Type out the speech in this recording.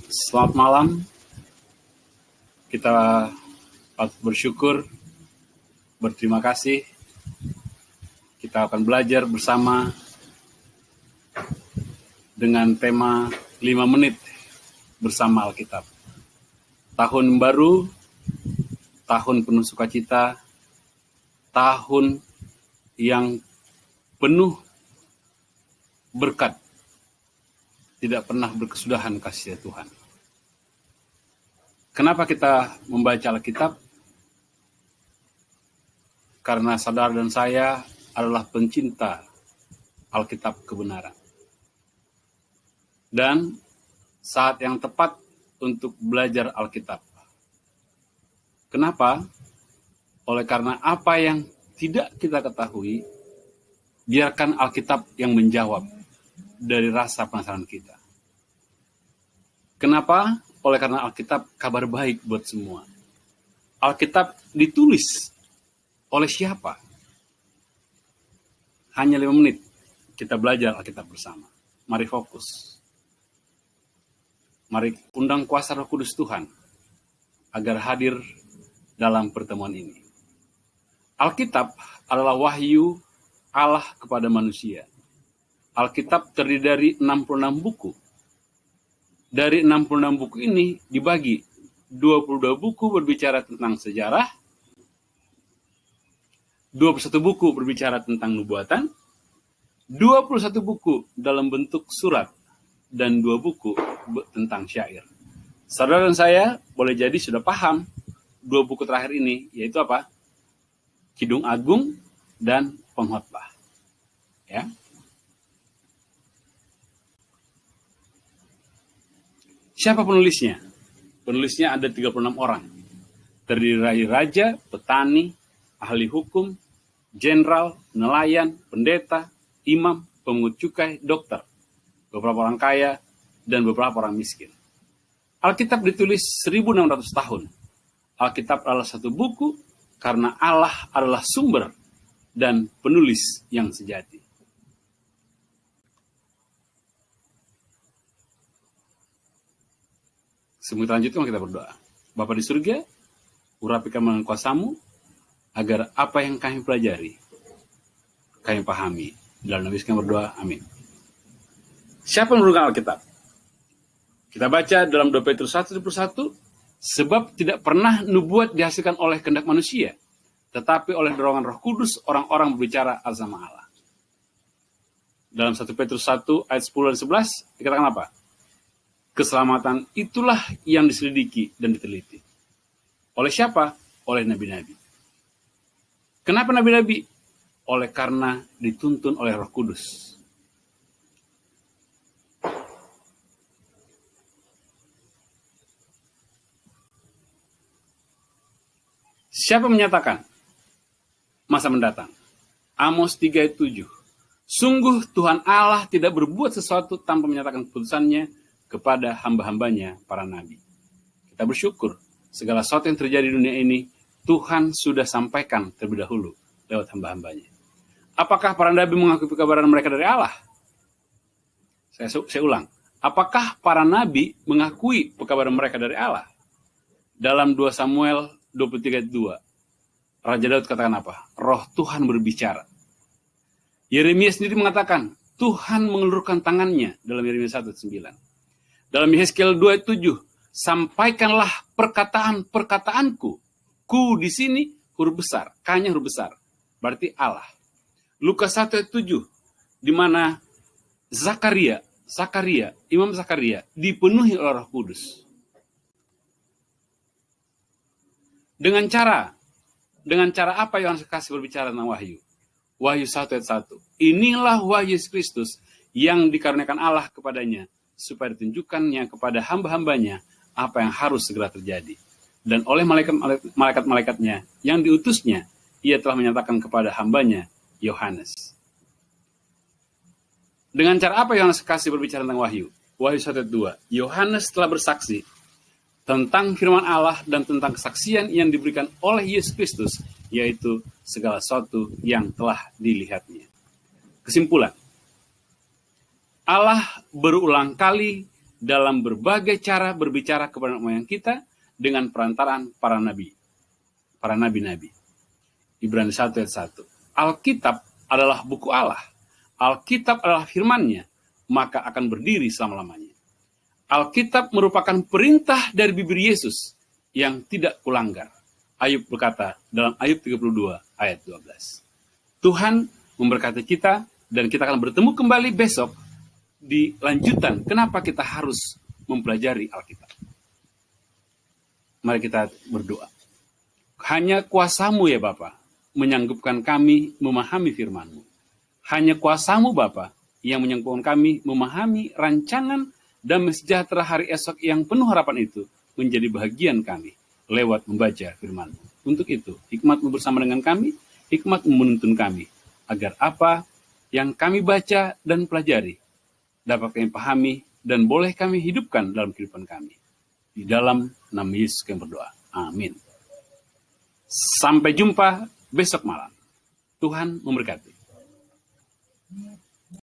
Selamat malam. Kita patut bersyukur, berterima kasih. Kita akan belajar bersama dengan tema 5 menit bersama Alkitab. Tahun baru, tahun penuh sukacita, tahun yang penuh berkat, tidak pernah berkesudahan kasih Tuhan. Kenapa kita membaca Alkitab? Karena saudara dan saya adalah pencinta Alkitab kebenaran. Dan saat yang tepat untuk belajar Alkitab. Kenapa? Oleh karena apa yang tidak kita ketahui, biarkan Alkitab yang menjawab dari rasa penasaran kita. Kenapa? Oleh karena Alkitab kabar baik buat semua. Alkitab ditulis oleh siapa? Hanya 5 menit kita belajar Alkitab bersama. Mari fokus. Mari undang kuasa Roh Kudus Tuhan agar hadir dalam pertemuan ini. Alkitab adalah wahyu Allah kepada manusia. Alkitab terdiri dari 66 buku. Dari 66 buku ini dibagi 22 buku berbicara tentang sejarah, 21 buku berbicara tentang nubuatan, 21 buku dalam bentuk surat, dan 2 buku tentang syair. Saudara dan saya boleh jadi sudah paham 2 buku terakhir ini, yaitu apa? Kidung Agung dan Pengkhotbah. Ya. Siapa penulisnya? Penulisnya ada 36 orang. Terdiri dari raja, petani, ahli hukum, jenderal, nelayan, pendeta, imam, pemungut cukai, dokter, beberapa orang kaya, dan beberapa orang miskin. Alkitab ditulis 1600 tahun. Alkitab adalah satu buku karena Allah adalah sumber dan penulis yang sejati. Sebelum kita lanjutkan, kita berdoa. Bapa di surga, urapikan dengan kuasa-Mu, agar apa yang kami pelajari, kami pahami. Dalam nama Yesus kami berdoa, amin. Siapa yang menurunkan Alkitab? Kita baca dalam 2 Petrus 1:21, sebab tidak pernah nubuat dihasilkan oleh kehendak manusia, tetapi oleh dorongan Roh Kudus orang-orang berbicara atas nama Allah. Dalam 1 Petrus 1 ayat 10 dan 11 dikatakan apa? Keselamatan itulah yang diselidiki dan diteliti. Oleh siapa? Oleh nabi-nabi. Kenapa nabi-nabi? Oleh karena dituntun oleh Roh Kudus. Siapa menyatakan masa mendatang? Amos 3 ayat 7. Sungguh Tuhan Allah tidak berbuat sesuatu tanpa menyatakan keputusannya kepada hamba-hambanya, para nabi. Kita bersyukur segala sesuatu yang terjadi di dunia ini, Tuhan sudah sampaikan terlebih dahulu lewat hamba-hambanya. Apakah para nabi mengakui pekabaran mereka dari Allah? Saya ulang. Apakah para nabi mengakui pekabaran mereka dari Allah? Dalam 2 Samuel 23 ayat 2, Raja Daud katakan apa? Roh Tuhan berbicara. Yeremia sendiri mengatakan, Tuhan mengelurkan tangannya dalam Yeremia 1 ayat 9. Dalam Yehezkiel 2 ayat 7, sampaikanlah perkataan-perkataanku. Ku di sini huruf besar, K-nya huruf besar. Berarti Allah. Lukas 1 ayat 7, di mana Imam Zakaria dipenuhi oleh Roh Kudus. Dengan cara apa Yohanes Kasih berbicara tentang wahyu? Wahyu 1 ayat 1. Inilah wahyu Yesus Kristus yang dikaruniakan Allah kepadanya, supaya ditunjukkannya kepada hamba-hambanya apa yang harus segera terjadi. Dan oleh malaikat-malaikatnya yang diutusnya, ia telah menyatakan kepada hambanya, Yohanes. Dengan cara apa Yohanes Kasih berbicara tentang wahyu? Wahyu 1:2. Yohanes telah bersaksi tentang firman Allah dan tentang kesaksian yang diberikan oleh Yesus Kristus, yaitu segala sesuatu yang telah dilihatnya. Kesimpulan, Allah berulang kali dalam berbagai cara berbicara kepada moyang kita dengan perantaraan para nabi-nabi. Ibrani 1 ayat 1. Alkitab adalah buku Allah. Alkitab adalah firman-Nya, maka akan berdiri selama-lamanya. Alkitab merupakan perintah dari bibir Yesus yang tidak kulanggar. Ayub berkata dalam Ayub 32 ayat 12. Tuhan memberkati kita dan kita akan bertemu kembali besok di lanjutan kenapa kita harus mempelajari Alkitab. Mari kita berdoa. Hanya kuasa-Mu ya Bapa menyanggupkan kami memahami firman-Mu. Hanya kuasa-Mu Bapa yang menyanggupkan kami memahami rancangan damai sejahtera hari esok yang penuh harapan itu menjadi bahagian kami lewat membaca firman-Mu. Untuk itu, hikmat-Mu bersama dengan kami, hikmat-Mu menuntun kami, agar apa yang kami baca dan pelajari dapat kami pahami dan boleh kami hidupkan dalam kehidupan kami. Di dalam nama Yesus kami berdoa. Amin. Sampai jumpa besok malam. Tuhan memberkati.